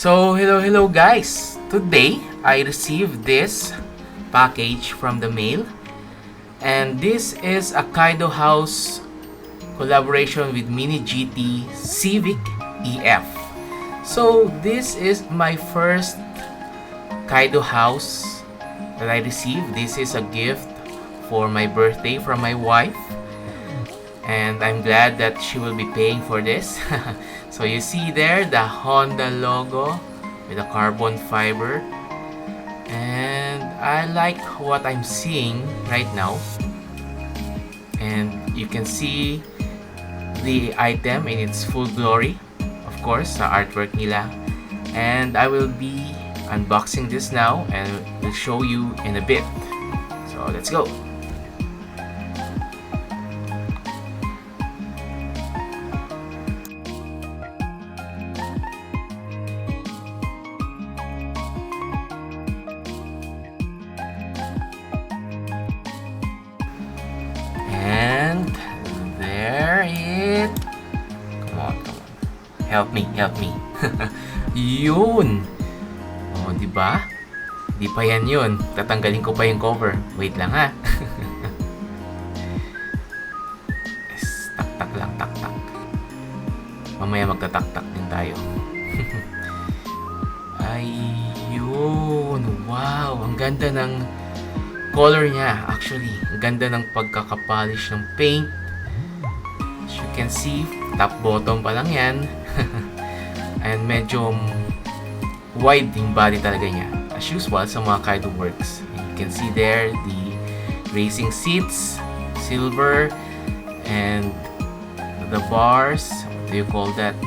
So, hello guys! Today, I received this package from the mail. And this is a Kaido House collaboration with Mini GT Civic EF. So, this is my first Kaido House that I received. This is a gift for my birthday from my wife. And I'm glad that she will be paying for this. So you see there the Honda logo with a carbon fiber. And I like what I'm seeing right now. And you can see the item in its full glory. Of course, sa artwork nila. And I will be unboxing this now and will show you in a bit. So let's go. And there it. Come on. Help me. Yun. Oh, di ba? Di pa yan yun. Tatanggalin ko pa yung cover. Wait lang ha. Yes, tak lang. Mamaya magtatak-tak din tayo. Ayun. Wow, ang ganda ng color niya. Actually, ang ganda ng pagkakapolish ng paint. As you can see, top bottom pa lang yan. And medyo wide yung body talaga niya. As usual sa mga Kaido works. And you can see there the racing seats, silver, and the bars, what do you call that?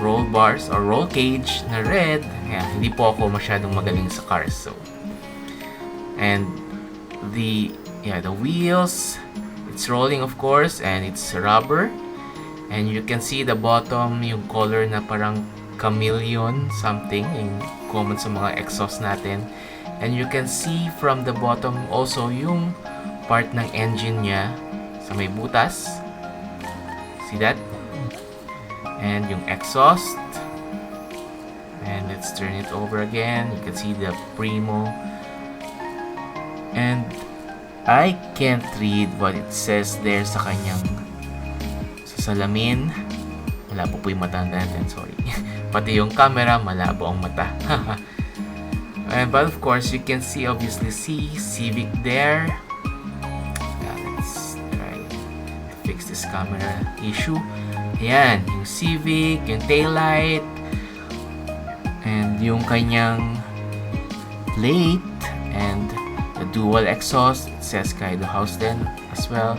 Roll bars or roll cage na red. Yeah, hindi po ako masyadong magaling sa cars, so. And the wheels, it's rolling of course, and it's rubber. And you can see the bottom, yung color na parang chameleon something, yung common sa mga exhaust natin. And you can see from the bottom also yung part ng engine niya sa may butas. See that? And yung exhaust. And let's turn it over again. You can see the Primo. And I can't read what it says there sa kanyang salamin. Malabo po yung mata natin, sorry. Pati yung camera, malabo ang mata. But of course, you can obviously see Civic there. Let's try to fix this camera issue. Ayan, yung Civic, yung taillight, and yung kanyang plate, and the dual exhaust. It says Kaido House then as well.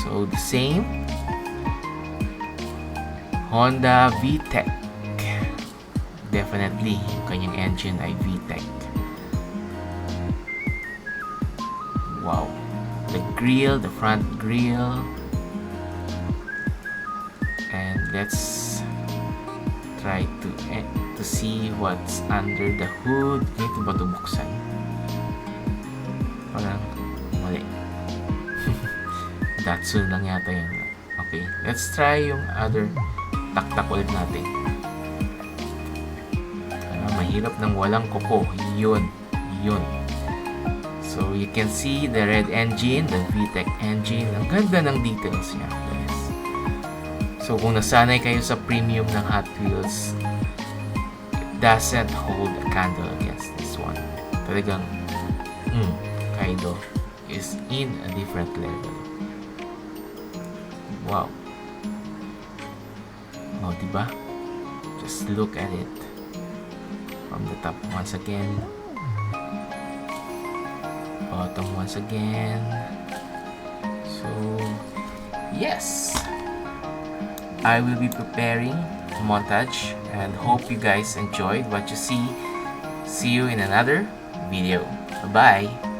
So the same. Honda VTEC. Definitely, yung kanyang engine ay VTEC. Wow. The grill, the front grill. And let's try to see what's under the hood. Ito ba ito buksan? Parang mali. Datsun lang yata yun. Okay, let's try yung other. Tak ulit natin. Mahirap ng walang kuko. Yun. So you can see the red engine, the VTEC engine. Ang ganda ng details niya, guys. So kung nasanay kayo sa premium ng Hot Wheels, it doesn't hold a candle against this one. Talagang Kaido is in a different level. Wow. Oh, diba? Just look at it from the top once again, bottom once again. So yes, I will be preparing a montage and hope you guys enjoyed what you see. See you in another video. Bye bye.